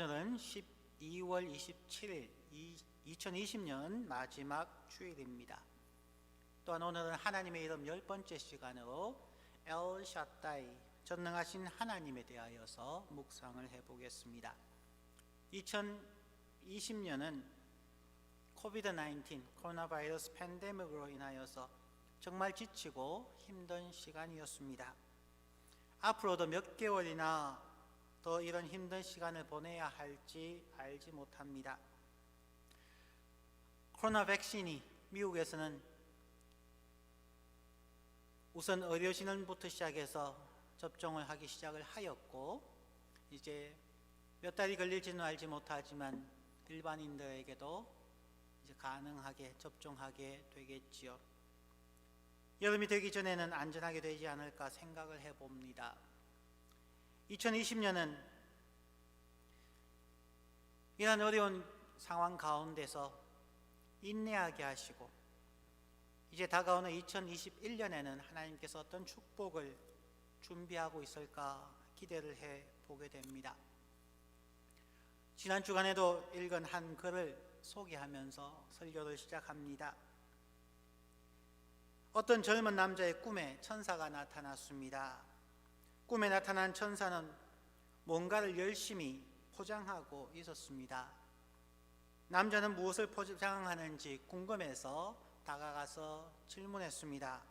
오늘은 12월 27일 2020년 마지막 주일입니다. 또한 오늘은 하나님의 이름 10번째 시간으로 엘 샤다이 전능하신 하나님에 대하여서 묵상을 해보겠습니다. 2020년은 코비드-19 코로나 바이러스 팬데믹으로 인하여서 정말 지치고 힘든 시간이었습니다. 앞으로도 몇 개월이나 더 이런 힘든 시간을 보내야 할지 알지 못합니다. 코로나 백신이 미국에서는 우선 의료진부터 시작해서 접종을 하기 시작을 하였고, 이제 몇 달이 걸릴지는 알지 못하지만 일반인들에게도 이제 가능하게 접종하게 되겠지요. 여름이 되기 전에는 안전하게 되지 않을까 생각을 해봅니다. 2020년은 이런 어려운 상황 가운데서 인내하게 하시고, 이제 다가오는 2021년에는 하나님께서 어떤 축복을 준비하고 있을까 기대를 해보게 됩니다. 지난 주간에도 읽은 한 글을 소개하면서 설교를 시작합니다. 어떤 젊은 남자의 꿈에 천사가 나타났습니다. 꿈에 나타난 천사는 뭔가를 열심히 포장하고 있었습니다. 남자는 무엇을 포장하는지 궁금해서 다가가서 질문했습니다.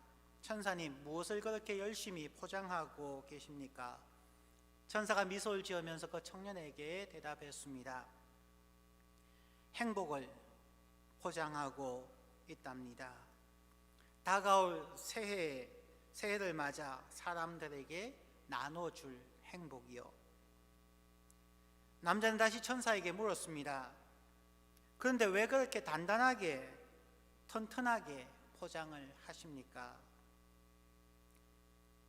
천사님, 무엇을 그렇게 열심히 포장하고 계십니까? 천사가 미소를 지으면서 그 청년에게 대답했습니다. 행복을 포장하고 있답니다. 다가올 새해를 맞아 사람들에게 나눠줄 행복이요. 남자는 다시 천사에게 물었습니다. 그런데 왜 그렇게 단단하게 튼튼하게 포장을 하십니까?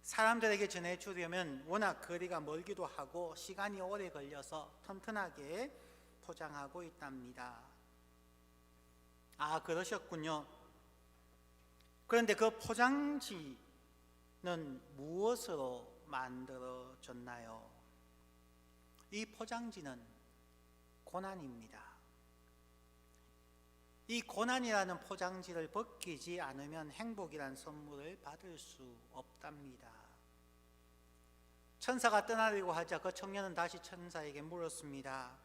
사람들에게 전해주려면 워낙 거리가 멀기도 하고 시간이 오래 걸려서 튼튼하게 포장하고 있답니다. 아, 그러셨군요. 그런데 그 포장지는 무엇으로 만들어졌나요? 이 포장지는 고난입니다. 이 고난이라는 포장지를 벗기지 않으면 행복이란 선물을 받을 수 없답니다. 천사가 떠나려고 하자 그 청년은 다시 천사에게 물었습니다.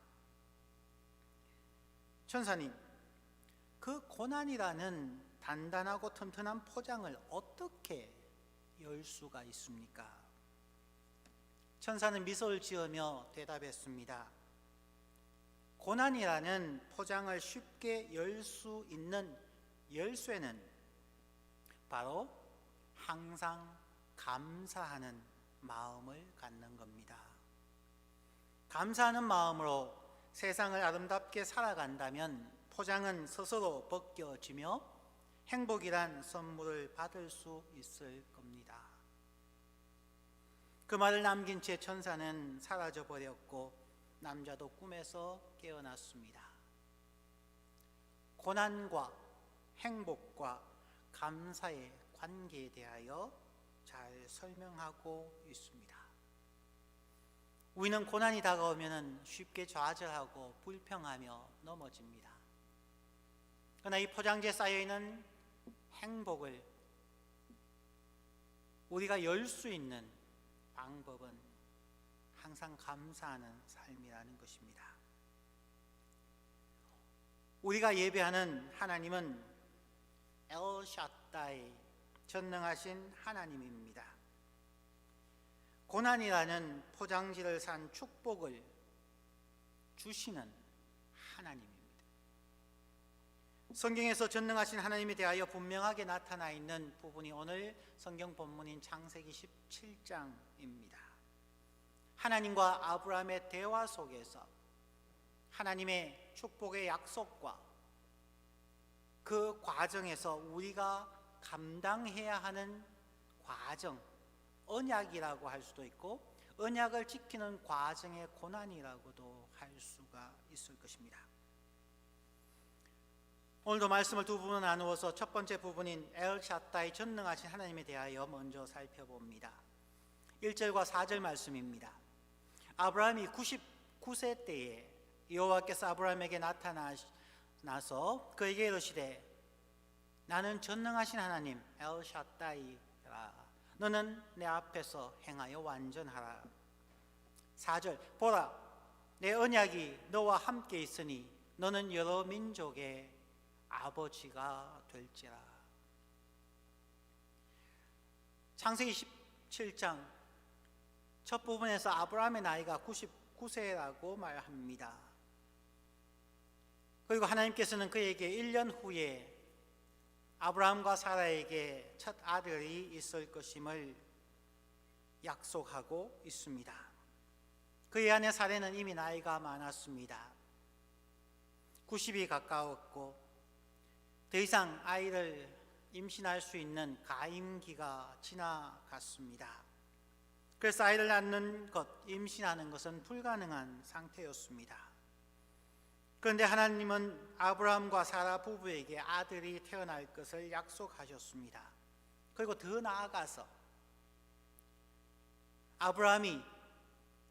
천사님, 그 고난이라는 단단하고 튼튼한 포장을 어떻게 열 수가 있습니까? 천사는 미소를 지으며 대답했습니다. 고난이라는 포장을 쉽게 열 수 있는 열쇠는 바로 항상 감사하는 마음을 갖는 겁니다. 감사하는 마음으로 세상을 아름답게 살아간다면 포장은 스스로 벗겨지며 행복이란 선물을 받을 수 있을 겁니다. 그 말을 남긴 채 천사는 사라져 버렸고 남자도 꿈에서 깨어났습니다. 고난과 행복과 감사의 관계에 대하여 잘 설명하고 있습니다. 우리는 고난이 다가오면 쉽게 좌절하고 불평하며 넘어집니다. 그러나 이 포장지에 쌓여있는 행복을 우리가 열 수 있는 방법은 항상 감사하는 삶이라는 것입니다. 우리가 예배하는 하나님은 엘 샤다이 전능하신 하나님입니다. 고난이라는 포장지를 산 축복을 주시는 하나님입니다. 성경에서 전능하신 하나님에 대하여 분명하게 나타나 있는 부분이 오늘 성경 본문인 창세기 17장입니다. 하나님과 아브라함의 대화 속에서 하나님의 축복의 약속과 그 과정에서 우리가 감당해야 하는 과정, 언약이라고 할 수도 있고 언약을 지키는 과정의 고난이라고도 할 수가 있을 것입니다. 오늘도 말씀을 두 부분으로 나누어서 첫 번째 부분인 엘 샤다이 전능하신 하나님에 대하여 먼저 살펴봅니다. 1절과 4절 말씀입니다. 아브라함이 99세 때에 여호와께서 아브라함에게 나타나서 그에게 이르시되 나는 전능하신 하나님 엘샤다이라 너는 내 앞에서 행하여 완전하라. 4절 보라 내 언약이 너와 함께 있으니 너는 여러 민족의 아버지가 될지라. 창세기 17장 첫 부분에서 아브라함의 나이가 99세라고 말합니다. 그리고 하나님께서는 그에게 1년 후에 아브라함과 사라에게 첫 아들이 있을 것임을 약속하고 있습니다. 그의 아내 사라는 이미 나이가 많았습니다. 90이 가까웠고 더 이상 아이를 임신할 수 있는 가임기가 지나갔습니다. 그래서 아이를 낳는 것, 임신하는 것은 불가능한 상태였습니다. 그런데 하나님은 아브라함과 사라 부부에게 아들이 태어날 것을 약속하셨습니다. 그리고 더 나아가서 아브라함이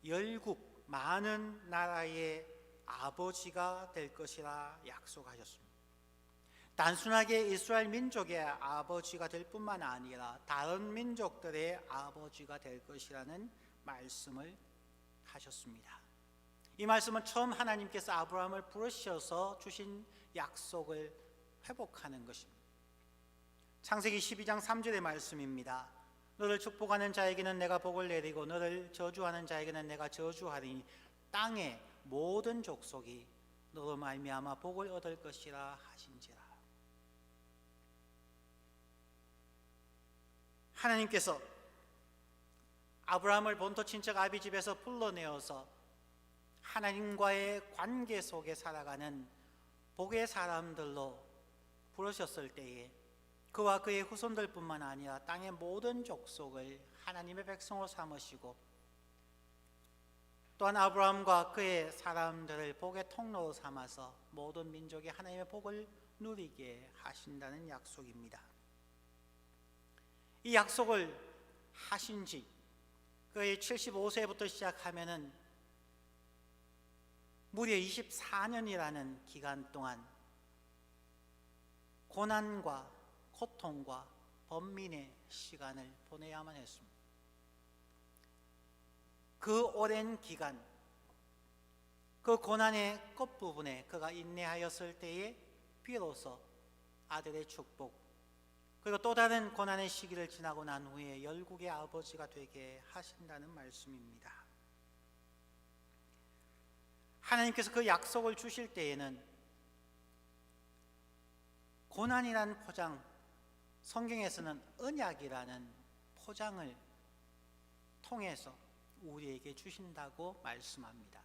열국 많은 나라의 아버지가 될 것이라 약속하셨습니다. 단순하게 이스라엘 민족의 아버지가 될 뿐만 아니라 다른 민족들의 아버지가 될 것이라는 말씀을 하셨습니다. 이 말씀은 처음 하나님께서 아브라함을 부르셔서 주신 약속을 회복하는 것입니다. 창세기 12장 3절의 말씀입니다. 너를 축복하는 자에게는 내가 복을 내리고 너를 저주하는 자에게는 내가 저주하리니 땅의 모든 족속이 너로 말미암아 복을 얻을 것이라 하신지라. 하나님께서 아브라함을 본토 친척 아비 집에서 불러내어서 하나님과의 관계 속에 살아가는 복의 사람들로 부르셨을 때에 그와 그의 후손들뿐만 아니라 땅의 모든 족속을 하나님의 백성으로 삼으시고 또한 아브라함과 그의 사람들을 복의 통로로 삼아서 모든 민족이 하나님의 복을 누리게 하신다는 약속입니다. 이 약속을 하신 지 그의 75세부터 시작하면은 무려 24년이라는 기간 동안 고난과 고통과 번민의 시간을 보내야만 했습니다. 그 오랜 기간, 그 고난의 끝부분에 그가 인내하였을 때에 비로소 아들의 축복, 그리고 또 다른 고난의 시기를 지나고 난 후에 열국의 아버지가 되게 하신다는 말씀입니다. 하나님께서 그 약속을 주실 때에는 고난이라는 포장, 성경에서는 언약이라는 포장을 통해서 우리에게 주신다고 말씀합니다.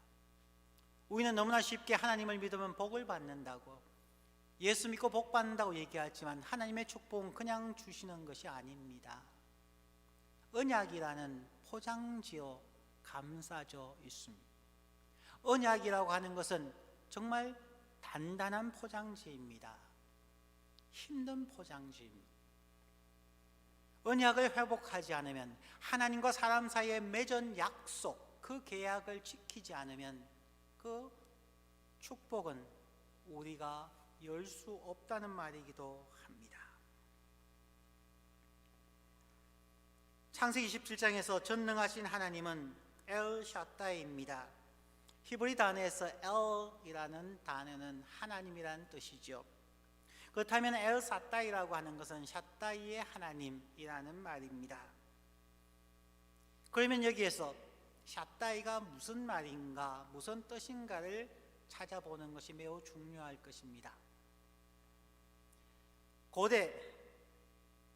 우리는 너무나 쉽게 하나님을 믿으면 복을 받는다고, 예수 믿고 복 받는다고 얘기하지만 하나님의 축복은 그냥 주시는 것이 아닙니다. 언약이라는 포장지어 감싸져 있습니다. 언약이라고 하는 것은 정말 단단한 포장지입니다. 힘든 포장지입니다. 언약을 회복하지 않으면, 하나님과 사람 사이에 맺은 약속, 그 계약을 지키지 않으면 그 축복은 우리가 열 수 없다는 말이기도 합니다. 창세기 27장에서 전능하신 하나님은 엘샤다이입니다. 히브리 단어에서 엘이라는 단어는 하나님이라는 뜻이죠. 그렇다면 엘사다이라고 하는 것은 샤다이의 하나님이라는 말입니다. 그러면 여기에서 샤다이가 무슨 말인가, 무슨 뜻인가를 찾아보는 것이 매우 중요할 것입니다. 고대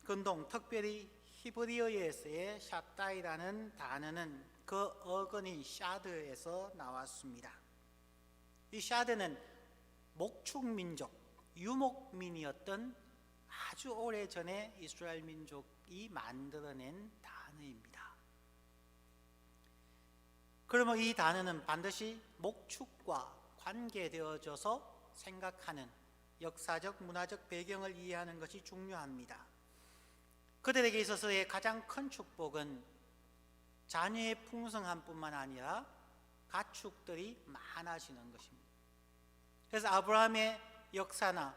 근동, 특별히 히브리어에서의 샤다이라는 단어는 그 어근인 샤드에서 나왔습니다. 이 샤드는 목축민족, 유목민이었던 아주 오래전에 이스라엘 민족이 만들어낸 단어입니다. 그러면 이 단어는 반드시 목축과 관계되어져서 생각하는 역사적, 문화적 배경을 이해하는 것이 중요합니다. 그들에게 있어서의 가장 큰 축복은 자녀의 풍성함뿐만 아니라 가축들이 많아지는 것입니다. 그래서 아브라함의 역사나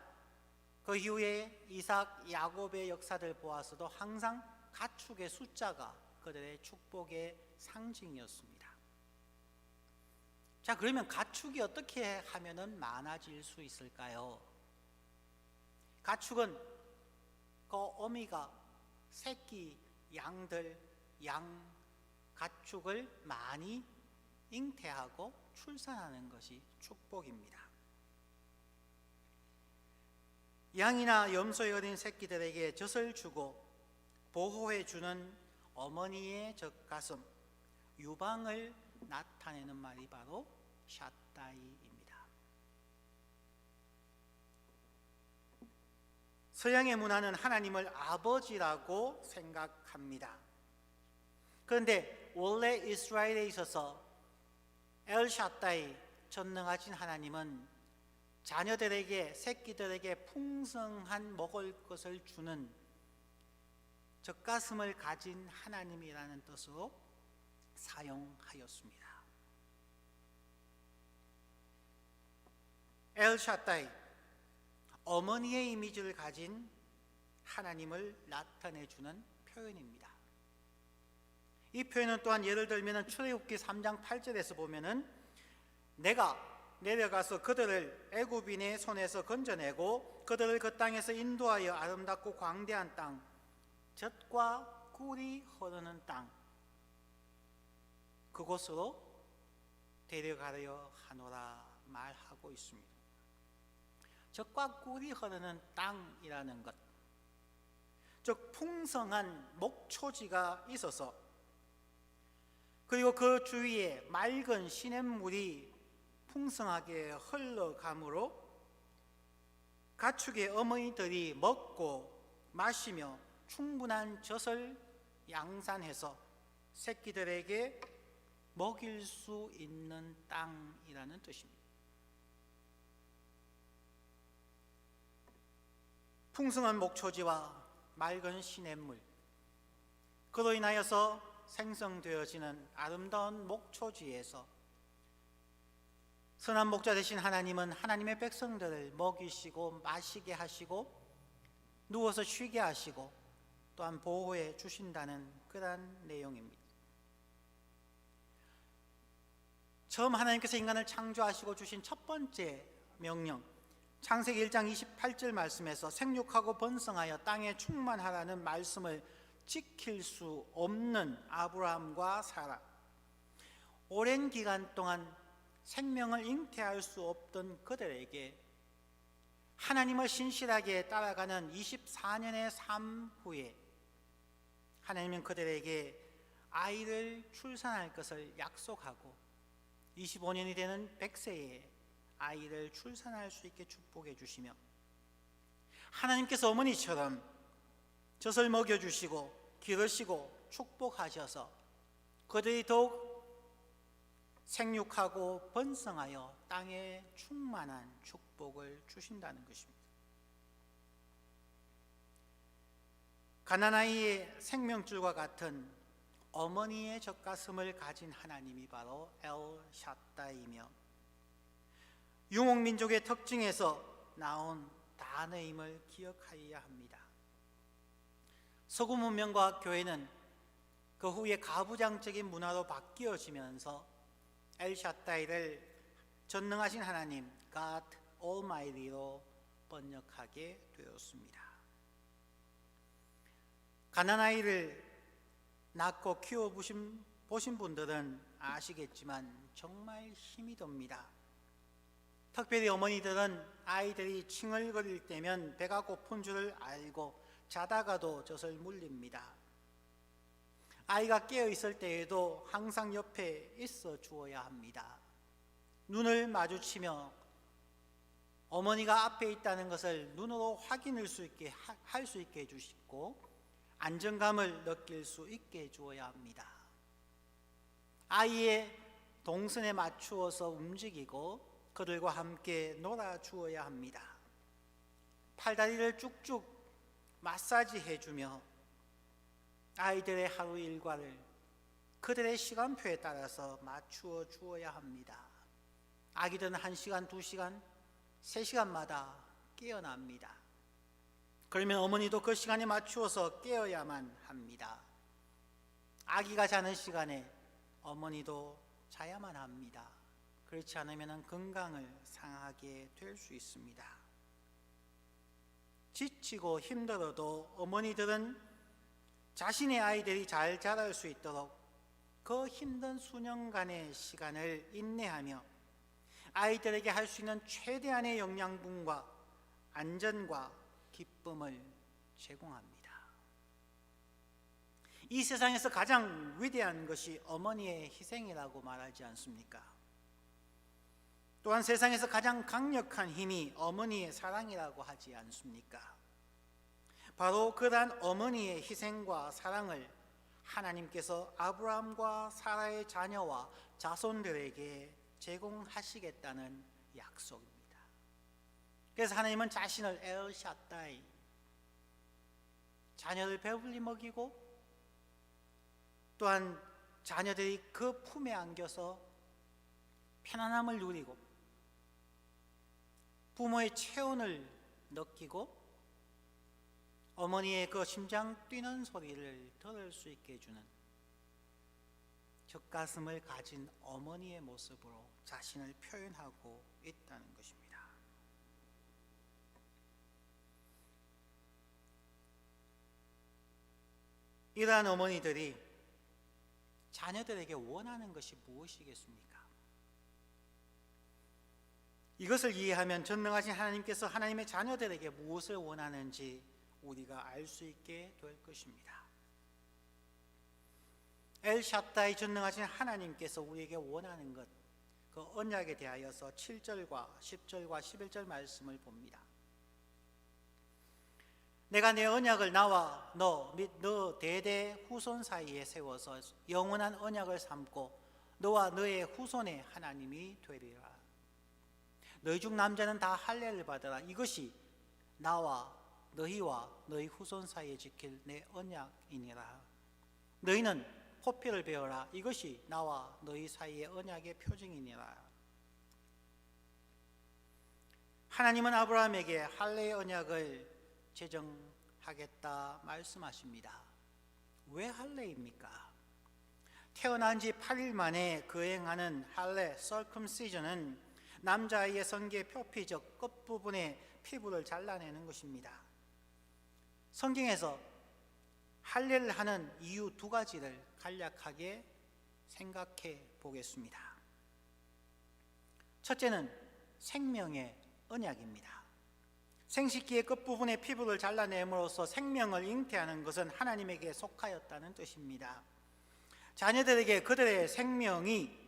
그 이후에 이삭, 야곱의 역사들 보아서도 항상 가축의 숫자가 그들의 축복의 상징이었습니다. 자, 그러면 가축이 어떻게 하면은 많아질 수 있을까요? 가축은 그 어미가 새끼 양들, 가축을 많이 잉태하고 출산하는 것이 축복입니다. 양이나 염소의 어린 새끼들에게 젖을 주고 보호해 주는 어머니의 젖가슴, 유방을 나타내는 말이 바로 샤다이입니다. 서양의 문화는 하나님을 아버지라고 생각합니다. 그런데 원래 이스라엘에 있어서 엘샤다이, 전능하신 하나님은 자녀들에게, 새끼들에게 풍성한 먹을 것을 주는 젖가슴을 가진 하나님이라는 뜻으로 사용하였습니다. 엘샤다이, 어머니의 이미지를 가진 하나님을 나타내주는 표현입니다. 이 표현은 또한 예를 들면 출애굽기 3장 8절에서 보면은 내가 내려가서 그들을 애굽인의 손에서 건져내고 그들을 그 땅에서 인도하여 아름답고 광대한 땅, 젖과 꿀이 흐르는 땅, 그곳으로 데려가려 하노라 말하고 있습니다. 젖과 꿀이 흐르는 땅이라는 것, 즉 풍성한 목초지가 있어서, 그리고 그 주위에 맑은 시냇물이 풍성하게 흘러가므로 가축의 어머니들이 먹고 마시며 충분한 젖을 양산해서 새끼들에게 먹일 수 있는 땅이라는 뜻입니다. 풍성한 목초지와 맑은 시냇물, 그로 인하여서 생성되어지는 아름다운 목초지에서 선한 목자 되신 하나님은 하나님의 백성들을 먹이시고 마시게 하시고 누워서 쉬게 하시고 또한 보호해 주신다는 그러한 내용입니다. 처음 하나님께서 인간을 창조하시고 주신 첫 번째 명령, 창세기 1장 28절 말씀에서 생육하고 번성하여 땅에 충만하라는 말씀을 지킬 수 없는 아브라함과 사라, 오랜 기간 동안 생명을 잉태할 수 없던 그들에게 하나님을 신실하게 따라가는 24년의 삶 후에 하나님은 그들에게 아이를 출산할 것을 약속하고 25년이 되는 100세에 아이를 출산할 수 있게 축복해 주시며, 하나님께서 어머니처럼 젖을 먹여주시고 기르시고 축복하셔서 그들이 더욱 생육하고 번성하여 땅에 충만한 축복을 주신다는 것입니다. 가나나이의 생명줄과 같은 어머니의 젖가슴을 가진 하나님이 바로 엘샤다이며 유목민족의 특징에서 나온 단어임을 기억하여야 합니다. 서구 문명과 교회는 그 후에 가부장적인 문화로 바뀌어지면서 엘샤다이를 전능하신 하나님, God Almighty로 번역하게 되었습니다. 가난아이를 낳고 키워보신 분들은 아시겠지만 정말 힘이 듭니다. 특별히 어머니들은 아이들이 칭얼거릴 때면 배가 고픈 줄을 알고 자다가도 젖을 물립니다. 아이가 깨어있을 때에도 항상 옆에 있어 주어야 합니다. 눈을 마주치며 어머니가 앞에 있다는 것을 눈으로 확인할 수 있게 할 수 있게 해주시고 안정감을 느낄 수 있게 해주어야 합니다. 아이의 동선에 맞추어서 움직이고 그들과 함께 놀아주어야 합니다. 팔다리를 쭉쭉 마사지 해주며 아이들의 하루 일과를 그들의 시간표에 따라서 맞추어 주어야 합니다. 아기들은 1시간, 2시간, 3시간마다 깨어납니다. 그러면 어머니도 그 시간에 맞추어서 깨어야만 합니다. 아기가 자는 시간에 어머니도 자야만 합니다. 그렇지 않으면 건강을 상하게 될 수 있습니다. 지치고 힘들어도 어머니들은 자신의 아이들이 잘 자랄 수 있도록 그 힘든 수년간의 시간을 인내하며 아이들에게 할 수 있는 최대한의 영양분과 안전과 기쁨을 제공합니다. 이 세상에서 가장 위대한 것이 어머니의 희생이라고 말하지 않습니까? 또한 세상에서 가장 강력한 힘이 어머니의 사랑이라고 하지 않습니까? 바로 그러한 어머니의 희생과 사랑을 하나님께서 아브라함과 사라의 자녀와 자손들에게 제공하시겠다는 약속입니다. 그래서 하나님은 자신을 엘샤다이, 자녀를 배불리 먹이고 또한 자녀들이 그 품에 안겨서 편안함을 누리고 부모의 체온을 느끼고 어머니의 그 심장 뛰는 소리를 들을 수 있게 해주는 젖가슴을 가진 어머니의 모습으로 자신을 표현하고 있다는 것입니다. 이러한 어머니들이 자녀들에게 원하는 것이 무엇이겠습니까? 이것을 이해하면 전능하신 하나님께서 하나님의 자녀들에게 무엇을 원하는지 우리가 알 수 있게 될 것입니다. 엘샤다이 전능하신 하나님께서 우리에게 원하는 것, 그 언약에 대하여서 7절과 10절과 11절 말씀을 봅니다. 내가 내 언약을 나와 너 및 너 대대 후손 사이에 세워서 영원한 언약을 삼고 너와 너의 후손의 하나님이 되리라. 너희 중 남자는 다 할례를 받으라. 이것이 나와 너희와 너희 후손 사이에 지킬 내 언약이니라. 너희는 포피를 베어라. 이것이 나와 너희 사이의 언약의 표징이니라. 하나님은 아브라함에게 할례의 언약을 제정하겠다 말씀하십니다. 왜 할례입니까? 태어난 지 8일 만에 거행하는 할례 서컴시전은 남자아이의 성기의 표피적 끝부분의 피부를 잘라내는 것입니다. 성경에서 할례를 하는 이유 2가지를 간략하게 생각해 보겠습니다. 첫째는 생명의 언약입니다. 생식기의 끝부분의 피부를 잘라냄으로써 생명을 잉태하는 것은 하나님에게 속하였다는 뜻입니다. 자녀들에게 그들의 생명이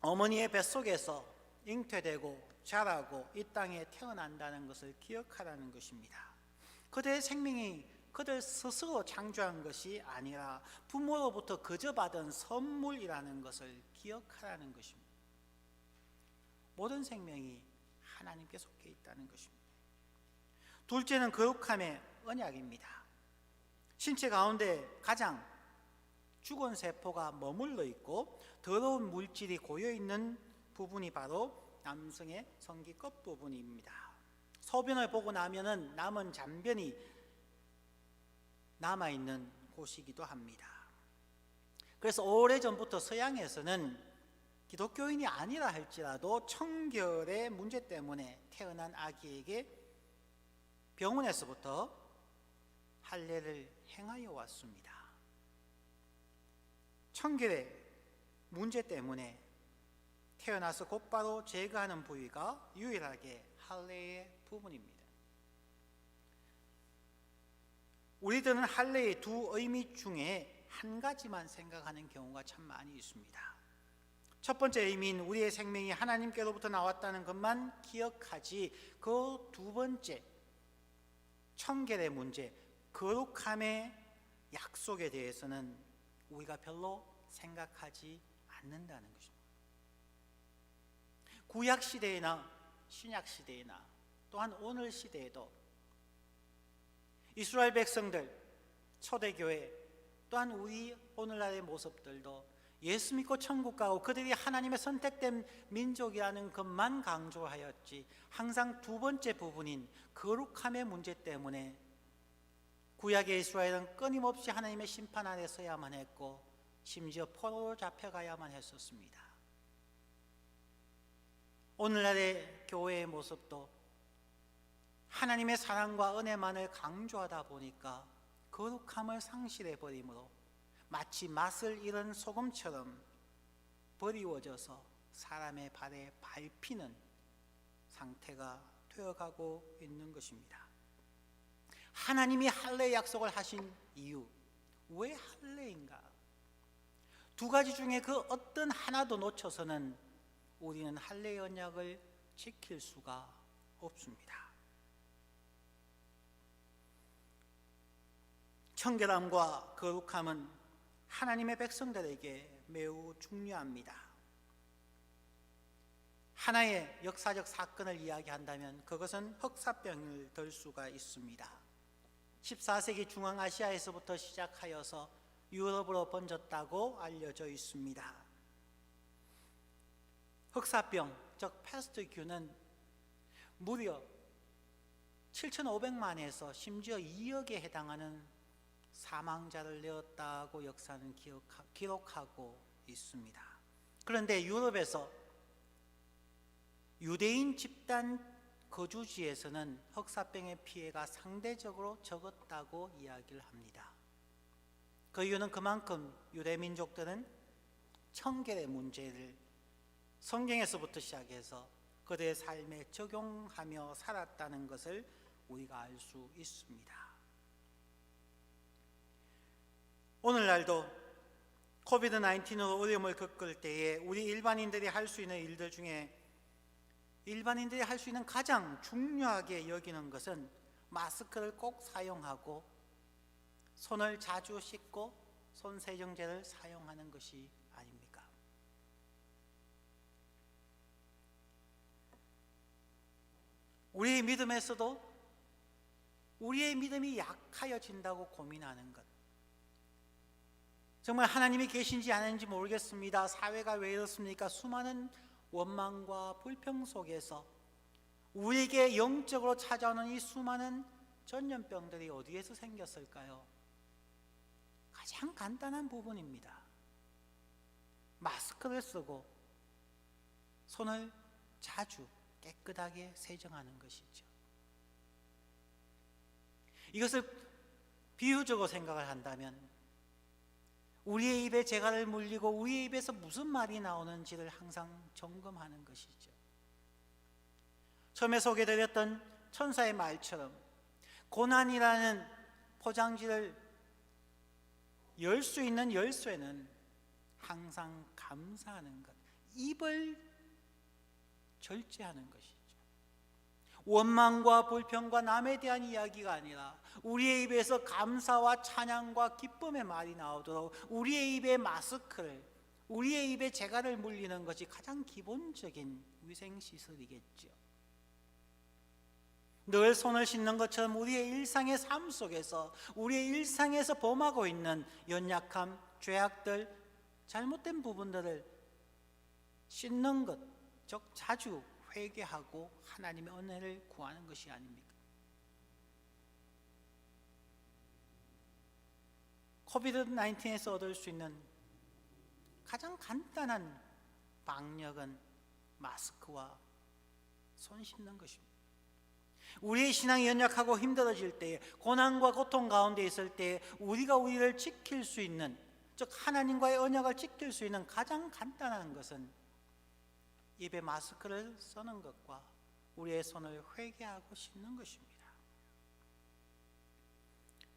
어머니의 뱃속에서 잉태되고 자라고 이 땅에 태어난다는 것을 기억하라는 것입니다. 그들의 생명이 그들 스스로 창조한 것이 아니라 부모로부터 거저 받은 선물이라는 것을 기억하라는 것입니다. 모든 생명이 하나님께 속해 있다는 것입니다. 둘째는 거룩함의 언약입니다. 신체 가운데 가장 죽은 세포가 머물러 있고 더러운 물질이 고여 있는 부분이 바로 남성의 성기 끝부분입니다. 소변을 보고 나면은 남은 잔변이 남아있는 곳이기도 합니다. 그래서 오래전부터 서양에서는 기독교인이 아니라 할지라도 청결의 문제 때문에 태어난 아기에게 병원에서부터 할례를 행하여 왔습니다. 청결의 문제 때문에 태어나서 곧바로 제거하는 부위가 유일하게 할례의 부분입니다. 우리들은 할례의 2 의미 중에 한 가지만 생각하는 경우가 참 많이 있습니다. 첫 번째 의미인 우리의 생명이 하나님께로부터 나왔다는 것만 기억하지 그 2번째 청결의 문제, 거룩함의 약속에 대해서는 우리가 별로 생각하지 않는다는 것입니다. 구약 시대나 신약 시대나 또한 오늘 시대에도 이스라엘 백성들, 초대교회, 또한 우리 오늘날의 모습들도 예수 믿고 천국 가고 그들이 하나님의 선택된 민족이라는 것만 강조하였지, 항상 두 번째 부분인 거룩함의 문제 때문에 구약의 이스라엘은 끊임없이 하나님의 심판 아래 서야만 했고 심지어 포로로 잡혀가야만 했었습니다. 오늘날의 교회의 모습도 하나님의 사랑과 은혜만을 강조하다 보니까 거룩함을 상실해버리므로 마치 맛을 잃은 소금처럼 버리워져서 사람의 발에 밟히는 상태가 되어가고 있는 것입니다. 하나님이 할례 약속을 하신 이유, 왜 할례인가? 두 가지 중에 그 어떤 하나도 놓쳐서는 우리는 할례의 언약을 지킬 수가 없습니다. 청결함과 거룩함은 하나님의 백성들에게 매우 중요합니다. 하나의 역사적 사건을 이야기한다면 그것은 흑사병을 들 수가 있습니다. 14세기 중앙아시아에서부터 시작하여서 유럽으로 번졌다고 알려져 있습니다. 흑사병, 즉 패스트균은 무려 7,500만에서 심지어 2억에 해당하는 사망자를 내었다고 역사는 기록하고 있습니다. 그런데 유럽에서 유대인 집단 거주지에서는 흑사병의 피해가 상대적으로 적었다고 이야기를 합니다. 그 이유는 그만큼 유대 민족들은 청결의 문제를 성경에서부터 시작해서 그들의 삶에 적용하며 살았다는 것을 우리가 알 수 있습니다. 오늘날도 코비드-19으로 어려움을 겪을 때에 우리 일반인들이 할 수 있는 일들 중에 일반인들이 할 수 있는 가장 중요하게 여기는 것은 마스크를 꼭 사용하고 손을 자주 씻고 손세정제를 사용하는 것이 아닙니까? 우리의 믿음에서도 우리의 믿음이 약하여진다고 고민하는 것, 정말 하나님이 계신지 아닌지 모르겠습니다. 사회가 왜 이렇습니까? 수많은 원망과 불평 속에서 우리에게 영적으로 찾아오는 이 수많은 전염병들이 어디에서 생겼을까요? 가장 간단한 부분입니다. 마스크를 쓰고 손을 자주 깨끗하게 세정하는 것이죠. 이것을 비유적으로 생각을 한다면 우리의 입에 재갈을 물리고 우리의 입에서 무슨 말이 나오는지를 항상 점검하는 것이죠. 처음에 소개드렸던 천사의 말처럼 고난이라는 포장지를 열 수 있는 열쇠는 항상 감사하는 것, 입을 절제하는 것이죠. 원망과 불평과 남에 대한 이야기가 아니라 우리의 입에서 감사와 찬양과 기쁨의 말이 나오도록 우리의 입에 마스크를, 우리의 입에 재갈을 물리는 것이 가장 기본적인 위생시설이겠죠. 늘 손을 씻는 것처럼 우리의 일상의 삶 속에서, 우리의 일상에서 범하고 있는 연약함, 죄악들, 잘못된 부분들을 씻는 것, 즉 자주 회개하고 하나님의 은혜를 구하는 것이 아닙니까? 코비드-19에서 얻을 수 있는 가장 간단한 방역은 마스크와 손 씻는 것입니다. 우리의 신앙이 연약하고 힘들어질 때에, 고난과 고통 가운데 있을 때에 우리가 우리를 지킬 수 있는, 즉 하나님과의 언약을 지킬 수 있는 가장 간단한 것은 입에 마스크를 쓰는 것과 우리의 손을 회개하고 씻는 것입니다.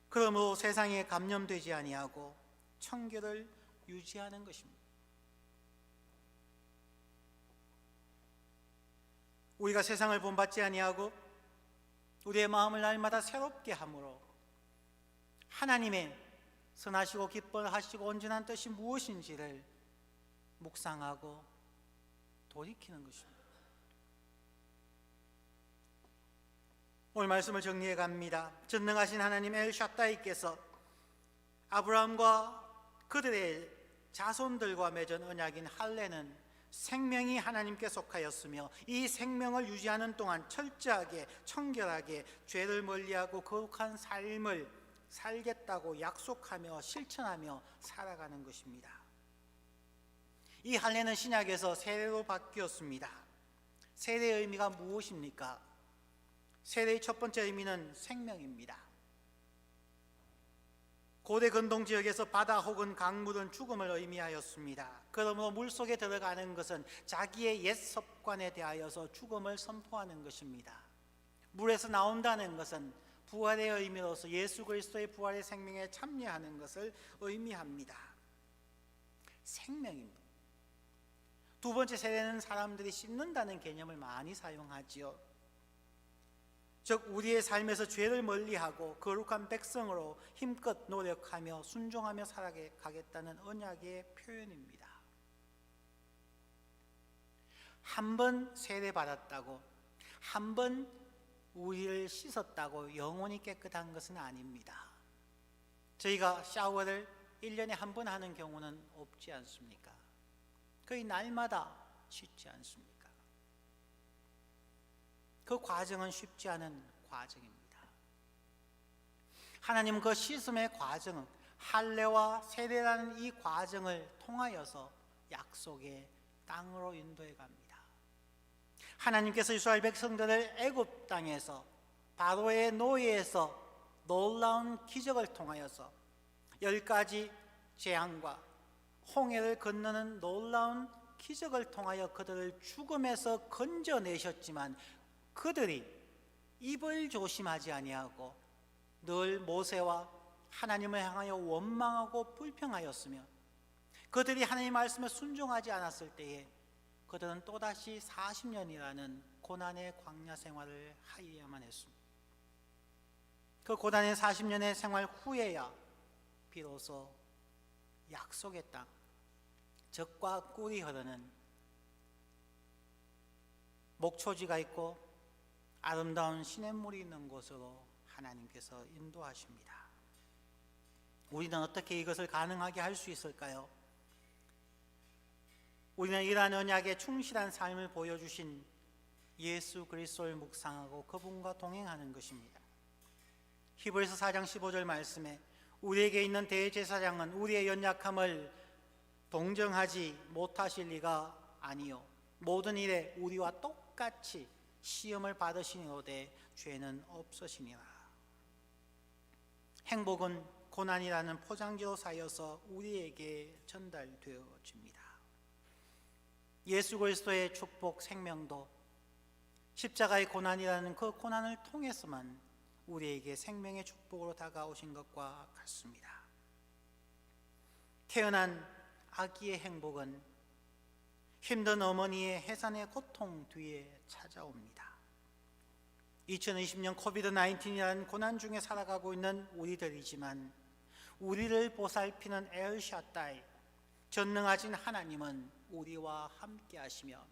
그러므로 세상에 감염되지 아니하고 청결을 유지하는 것입니다. 우리가 세상을 본받지 아니하고 우리의 마음을 날마다 새롭게 함으로 하나님의 선하시고 기뻐하시고 온전한 뜻이 무엇인지를 묵상하고 돌이키는 것입니다. 오늘 말씀을 정리해 갑니다. 전능하신 하나님 엘샤다이께서 아브라함과 그들의 자손들과 맺은 언약인 할례는 생명이 하나님께 속하였으며 이 생명을 유지하는 동안 철저하게 청결하게 죄를 멀리하고 거룩한 삶을 살겠다고 약속하며 실천하며 살아가는 것입니다. 이 할례는 신약에서 세례로 바뀌었습니다. 세례의 의미가 무엇입니까? 세례의 첫 번째 의미는 생명입니다. 고대 근동 지역에서 바다 혹은 강물은 죽음을 의미하였습니다. 그러므로 물속에 들어가는 것은 자기의 옛 습관에 대하여서 죽음을 선포하는 것입니다. 물에서 나온다는 것은 부활의 의미로서 예수 그리스도의 부활의 생명에 참여하는 것을 의미합니다. 생명입니다. 두 번째 세례는 사람들이 씻는다는 개념을 많이 사용하지요. 즉 우리의 삶에서 죄를 멀리하고 거룩한 백성으로 힘껏 노력하며 순종하며 살아가겠다는 언약의 표현입니다. 한 번 세례받았다고, 한 번 우리를 씻었다고 영원히 깨끗한 것은 아닙니다. 저희가 샤워를 1년에 한 번 하는 경우는 없지 않습니까? 거의 날마다 씻지 않습니까? 그 과정은 쉽지 않은 과정입니다. 하나님은 그 씻음의 과정은 할례와 세례라는 이 과정을 통하여서 약속의 땅으로 인도해 갑니다. 하나님께서 이스라엘 백성들을 애굽 땅에서 바로의 노예에서 놀라운 기적을 통하여서 10가지 재앙과 홍해를 건너는 놀라운 기적을 통하여 그들을 죽음에서 건져내셨지만 그들이 입을 조심하지 아니하고 늘 모세와 하나님을 향하여 원망하고 불평하였으며 그들이 하나님의 말씀에 순종하지 않았을 때에 그들은 또다시 40년이라는 고난의 광야 생활을 하여야만 했습니다. 그 고난의 40년의 생활 후에야 비로소 약속의 땅, 젖과 꿀이 흐르는 목초지가 있고 아름다운 시냇물이 있는 곳으로 하나님께서 인도하십니다. 우리는 어떻게 이것을 가능하게 할 수 있을까요? 우리는 이러한 언약에 충실한 삶을 보여주신 예수 그리스도를 묵상하고 그분과 동행하는 것입니다. 히브리서 4장 15절 말씀에 우리에게 있는 대제사장은 우리의 연약함을 동정하지 못하실 리가 아니요 모든 일에 우리와 똑같이 시험을 받으시니로되 죄는 없으시니라. 행복은 고난이라는 포장지로 쌓여서 우리에게 전달되어집니다. 예수 그리스도의 축복 생명도 십자가의 고난이라는 그 고난을 통해서만 우리에게 생명의 축복으로 다가오신 것과 같습니다. 태어난 아기의 행복은 힘든 어머니의 해산의 고통 뒤에 찾아옵니다. 2020년 코비드-19이라는 고난 중에 살아가고 있는 우리들이지만 우리를 보살피는 엘샤다이 전능하신 하나님은 우리와 함께 하시며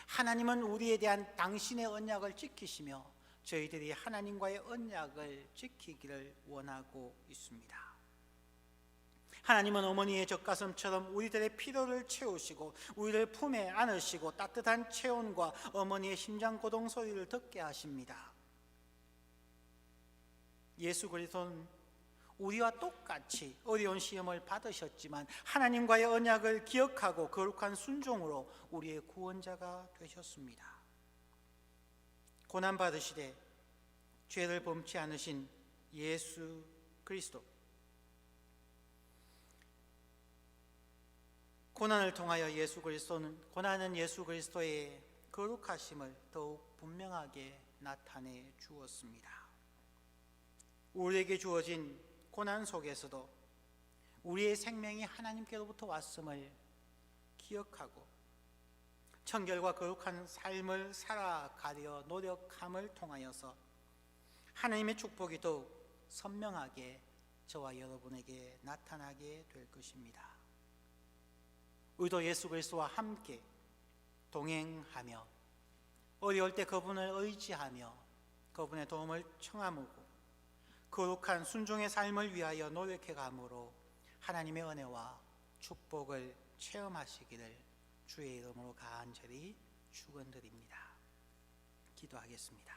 하나님은 우리에 대한 당신의 언약을 지키시며 저희들이 하나님과의 언약을 지키기를 원하고 있습니다. 하나님은 어머니의 젖가슴처럼 우리들의 필요를 채우시고 우리를 품에 안으시고 따뜻한 체온과 어머니의 심장 고동 소리를 듣게 하십니다. 예수 그리스도는 우리와 똑같이 어려운 시험을 받으셨지만 하나님과의 언약을 기억하고 거룩한 순종으로 우리의 구원자가 되셨습니다. 고난받으시되 죄를 범치 않으신 예수 그리스도, 고난을 통하여 고난은 예수 그리스도의 거룩하심을 더욱 분명하게 나타내 주었습니다. 우리에게 주어진 고난 속에서도 우리의 생명이 하나님께로부터 왔음을 기억하고 청결과 거룩한 삶을 살아가려 노력함을 통하여서 하나님의 축복이 더욱 선명하게 저와 여러분에게 나타나게 될 것입니다. 우리도 예수 그리스도와 함께 동행하며 어려울 때 그분을 의지하며 그분의 도움을 청하고 거룩한 순종의 삶을 위하여 노력해 감으로 하나님의 은혜와 축복을 체험하시기를 주의 이름으로 간절히 축원드립니다. 기도하겠습니다.